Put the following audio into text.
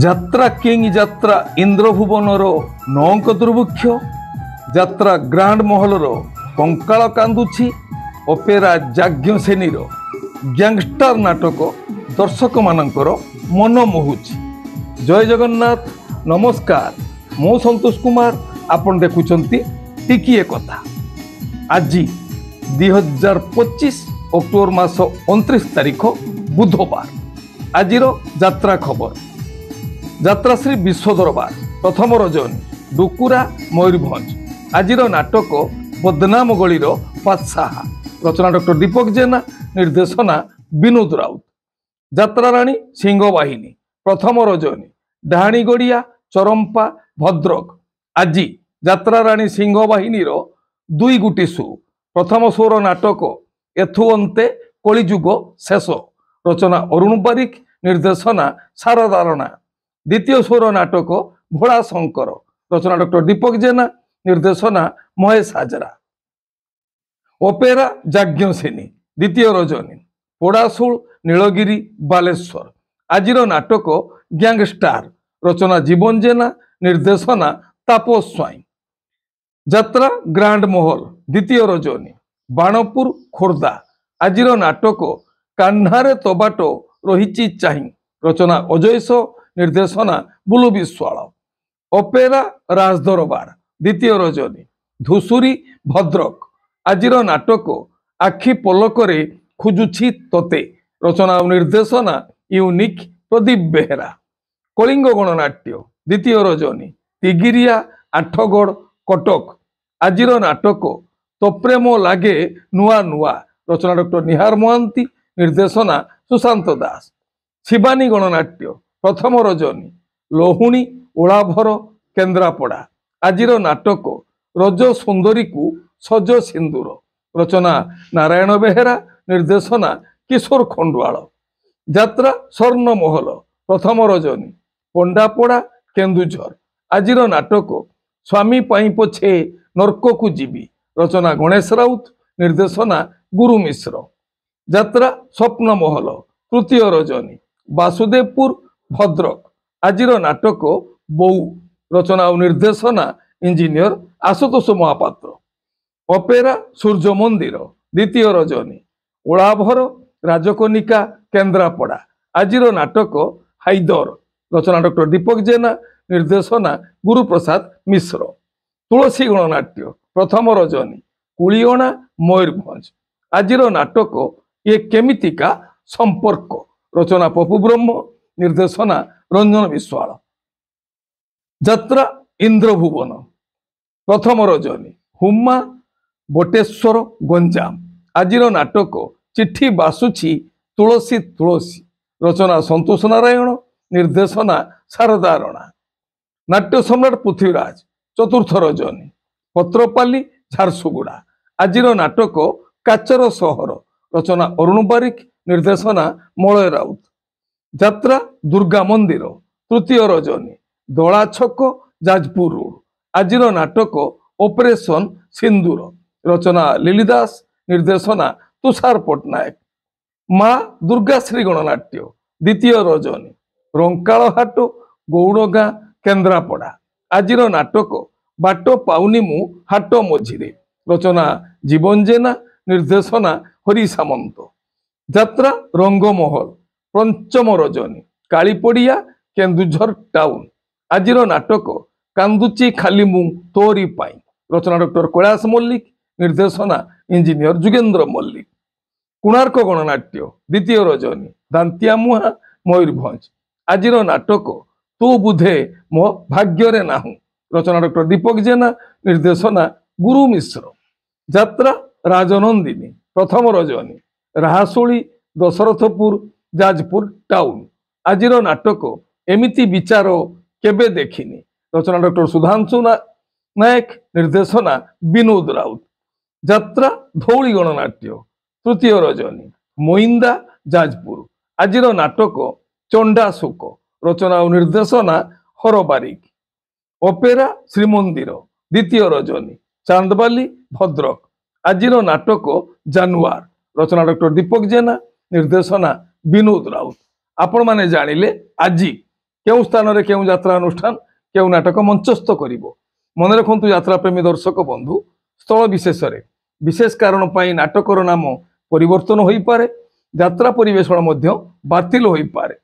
যাত্রা কিং যাত্রা ইন্দ্রভুবনর নৌଙ୍କ দুর্ভিক্ষ যাত্রা গ্রান্ড মহলর কঙ্কাଳ কান্দুছি অপেরা যাজ্ঞসେନୀର ଗ୍ୟାଙ୍ଗଷ୍ଟର ନାଟକ ଦର୍ଶକ ମାନଙ୍କର ମନ ମୋହୁଛି। ଜୟ ଜଗନ୍ନାଥ, ନମସ୍କାର। ମୁଁ ସନ୍ତୋଷ କୁମାର, ଆପଣ ଦେଖୁଛନ୍ତି ଟିକିଏ କଥା। ଆଜି 2025 ଅକ୍ଟୋବର ମାସ 29 ତାରିଖ ବୁଧବାର। ଆଜିର ଯାତ୍ରା ଖବର। ଯାତ୍ରାଶ୍ରୀ ବିଶ୍ୱ ଦରବାର ପ୍ରଥମ ରଜନୀ ଡୁକୁରା ମୟୂରଭଞ୍ଜ। ଆଜିର ନାଟକ ବଦନାମ ଗଳିର ବାଦଶାହା। ରଚନା ଡକ୍ଟର ଦୀପକ ଜେନା, ନିର୍ଦ୍ଦେଶନା ବିନୋଦ ରାଉତ। ଯାତ୍ରାରାଣୀ ସିଂହ ବାହିନୀ ପ୍ରଥମ ରଜନୀ ଡାହାଣୀ ଗଡ଼ିଆ ଚରମ୍ପା ଭଦ୍ରକ। ଆଜି ଯାତ୍ରାରାଣୀ ସିଂହ ବାହିନୀର ଦୁଇ ଗୋଟି ଶୋ। ପ୍ରଥମ ଶୋର ନାଟକ ଏଥୁ ଅନ୍ତେ କଳିଯୁଗ ଶେଷ। ରଚନା ଅରୁଣ ବାରିକ, ନିର୍ଦ୍ଦେଶନା ଶାରଦା ରଣା। ଦ୍ୱିତୀୟ ସ୍ୱର ନାଟକ ଭୋଳା ଶଙ୍କର। ରଚନା ଡକ୍ଟର ଦୀପକ ଜେନା, ନିର୍ଦ୍ଦେଶନା ମହେଶ ହାଜରା। ଅପେରା ଯାଜ୍ଞସେନୀ ଦ୍ୱିତୀୟ ରଜନୀ ପୋଡ଼ାଶୁଳ ନୀଳଗିରି ବାଲେଶ୍ୱର। ଆଜିର ନାଟକ ଗ୍ୟାଙ୍ଗଷ୍ଟାର। ରଚନା ଜୀବନ ଜେନା, ନିର୍ଦ୍ଦେଶନା ତାପସ ସ୍ୱାଇଁ। ଯାତ୍ରା ଗ୍ରାଣ୍ଡ ମହଲ ଦ୍ୱିତୀୟ ରଜନୀ ବାଣପୁର ଖୋର୍ଦ୍ଧା। ଆଜିର ନାଟକ କାହ୍ନାରେ ତବାଟ ରହିଛି ଚାହିଁ। ରଚନା ଅଜୟସ, ନିର୍ଦ୍ଦେଶନା ବୁଲୁ ବିଶ୍ୱାଳ। ଅପେରା ରାଜଦରବାର ଦ୍ୱିତୀୟ ରଜନୀ ଧୂସୁରୀ ଭଦ୍ରକ। ଆଜିର ନାଟକ ଆଖି ପଲକରେ ଖୋଜୁଛି ତୋତେ। ରଚନା ଓ ନିର୍ଦ୍ଦେଶନା ୟୁନିକ୍ ପ୍ରଦୀପ ବେହେରା। କଳିଙ୍ଗ ଗଣନାଟ୍ୟ ଦ୍ୱିତୀୟ ରଜନୀ ତିଗିରିଆ ଆଠଗଡ଼ କଟକ। ଆଜିର ନାଟକ ତୋ ପ୍ରେମ ଲାଗେ ନୂଆ ନୂଆ। ରଚନା ଡକ୍ଟର ନିହାର ମହାନ୍ତି, ନିର୍ଦ୍ଦେଶନା ସୁଶାନ୍ତ ଦାସ। ଶିବାନୀ ଗଣନାଟ୍ୟ ପ୍ରଥମ ରଜନୀ ଲହୁଣୀ ଓଳାଭର କେନ୍ଦ୍ରାପଡ଼ା। ଆଜିର ନାଟକ ରଜ ସୁନ୍ଦରୀକୁ ସଜ ସିନ୍ଦୁର। ରଚନା ନାରାୟଣ ବେହେରା, ନିର୍ଦ୍ଦେଶନା କିଶୋର ଖଣ୍ଡୁଆଳ। ଯାତ୍ରା ସ୍ୱର୍ଣ୍ଣମହଲ ପ୍ରଥମ ରଜନୀ ପଣ୍ଡାପଡ଼ା କେନ୍ଦୁଝର। ଆଜିର ନାଟକ ସ୍ୱାମୀ ପାଇଁ ପଛେ ନର୍କକୁ ଯିବି। ରଚନା ଗଣେଶ ରାଉତ, ନିର୍ଦ୍ଦେଶନା ଗୁରୁ ମିଶ୍ର। ଯାତ୍ରା ସ୍ୱପ୍ନମହଲ ତୃତୀୟ ରଜନୀ ବାସୁଦେବପୁର ଭଦ୍ରକ। ଆଜିର ନାଟକ ବୋଉ। ରଚନା ଓ ନିର୍ଦ୍ଦେଶନା ଇଞ୍ଜିନିୟର ଆଶୁତୋଷ ମହାପାତ୍ର। ଅପେରା ସୂର୍ଯ୍ୟ ମନ୍ଦିର ଦ୍ୱିତୀୟ ରଜନୀ ଓଳାଭର ରାଜକନିକା କେନ୍ଦ୍ରାପଡ଼ା। ଆଜିର ନାଟକ ହାଇଦର। ରଚନା ଡକ୍ଟର ଦୀପକ ଜେନା, ନିର୍ଦ୍ଦେଶନା ଗୁରୁପ୍ରସାଦ ମିଶ୍ର। ତୁଳସୀ ଗଣନାଟ୍ୟ ପ୍ରଥମ ରଜନୀ କୁଳିଅଣା ମୟୂରଭଞ୍ଜ। ଆଜିର ନାଟକ ଏ କେମିତିକା ସମ୍ପର୍କ। ରଚନା ପପୁ ବ୍ରହ୍ମ, ନିର୍ଦ୍ଦେଶନା ରଞ୍ଜନ ବିଶ୍ୱାଳ। ଯାତ୍ରା ଇନ୍ଦ୍ରଭୁବନ ପ୍ରଥମ ରଜନୀ ହୁମା ବଟେଶ୍ୱର ଗଞ୍ଜାମ। ଆଜିର ନାଟକ ଚିଠି ବାସୁଛି ତୁଳସୀ ତୁଳସୀ। ରଚନା ସନ୍ତୋଷ ନାରାୟଣ, ନିର୍ଦ୍ଦେଶନା ଶାରଦା ରଣା। ନାଟ୍ୟ ସମ୍ରାଟ ପୃଥ୍ୱୀରାଜ ଚତୁର୍ଥ ରଜନୀ ପତ୍ରପାଲି ଝାରସୁଗୁଡ଼ା। ଆଜିର ନାଟକ କାଚର ସହର। ରଚନା ଅରୁଣ ବାରିକ, ନିର୍ଦ୍ଦେଶନା ମଳୟ ରାଉତ। ଯାତ୍ରା ଦୁର୍ଗା ମନ୍ଦିର ତୃତୀୟ ରଜନୀ ଦଳା ଛକ ଯାଜପୁର ରୋଡ। ଆଜିର ନାଟକ ଅପରେସନ ସିନ୍ଦୁର। ରଚନା ଲିଲି ଦାସ, ନିର୍ଦ୍ଦେଶନା ତୁଷାର ପଟ୍ଟନାୟକ। ମା ଦୁର୍ଗାଶ୍ରୀ ଗଣନାଟ୍ୟ ଦ୍ୱିତୀୟ ରଜନୀ ରଙ୍କାଳହାଟ ଗୌଡ଼ଗାଁ କେନ୍ଦ୍ରାପଡ଼ା। ଆଜିର ନାଟକ ବାଟ ପାଉନି ମୁଁ ହାଟ ମଝିରେ। ରଚନା ଜୀବନ ଜେନା, ନିର୍ଦ୍ଦେଶନା ହରି ସାମନ୍ତ। ଯାତ୍ରା ରଙ୍ଗମହଲ ପଞ୍ଚମ ରଜନୀ କାଳିପଡ଼ିଆ କେନ୍ଦୁଝର ଟାଉନ। ଆଜିର ନାଟକ କାନ୍ଦୁଚି ଖାଲି ମୁଁ ତୋରି ପାଇଁ। ରଚନା ଡକ୍ଟର କୈଳାସ ମଲ୍ଲିକ, ନିର୍ଦ୍ଦେଶନା ଇଞ୍ଜିନିୟର ଯୁଗେନ୍ଦ୍ର ମଲ୍ଲିକ। କୋଣାର୍କ ଗଣନାଟ୍ୟ ଦ୍ୱିତୀୟ ରଜନୀ ଦାନ୍ତିଆ ମୁହାଁ ମୟୂରଭଞ୍ଜ। ଆଜିର ନାଟକ ତୁ ବୁଧେ ମୋ ଭାଗ୍ୟରେ ନାହୁଁ। ରଚନା ଡକ୍ଟର ଦୀପକ ଜେନା, ନିର୍ଦ୍ଦେଶନା ଗୁରୁ ମିଶ୍ର। ଯାତ୍ରା ରାଜନନ୍ଦିନୀ ପ୍ରଥମ ରଜନୀ ରାହାଶୋଳି ଦଶରଥପୁର ଯାଜପୁର ଟାଉନ। ଆଜିର ନାଟକ ଏମିତି ବିଚାର କେବେ ଦେଖିନି। ରଚନା ଡକ୍ଟର ସୁଧାଂଶୁ ନାୟକ, ନିର୍ଦ୍ଦେଶନା ବିନୋଦ ରାଉତ। ଯାତ୍ରା ଧଉଳି ଗଣନାଟ୍ୟ ତୃତୀୟ ରଜନୀ ମୋଇନ୍ଦା ଯାଜପୁର। ଆଜିର ନାଟକ ଚଣ୍ଡାଶୋକ। ରଚନା ଓ ନିର୍ଦ୍ଦେଶନା ହର ବାରିକ। ଅପେରା ଶ୍ରୀମନ୍ଦିର ଦ୍ୱିତୀୟ ରଜନୀ ଚାନ୍ଦବାଲି ଭଦ୍ରକ। ଆଜିର ନାଟକ ଜାନୁଆର। ରଚନା ଡକ୍ଟର ଦୀପକ ଜେନା, ନିର୍ଦ୍ଦେଶନା ବିନୋଦ ରାଉତ। ଆପଣମାନେ ଜାଣିଲେ ଆଜି କେଉଁ ସ୍ଥାନରେ କେଉଁ ଯାତ୍ରା ଅନୁଷ୍ଠାନ କେଉଁ ନାଟକ ମଞ୍ଚସ୍ଥ କରିବ। ମନେ ରଖନ୍ତୁ ଯାତ୍ରାପ୍ରେମୀ ଦର୍ଶକ ବନ୍ଧୁ, ସ୍ଥଳ ବିଶେଷରେ ବିଶେଷ କାରଣ ପାଇଁ ନାଟକର ନାମ ପରିବର୍ତ୍ତନ ହୋଇପାରେ, ଯାତ୍ରା ପରିବେଷଣ ମଧ୍ୟ ବାତିଲ ହୋଇପାରେ।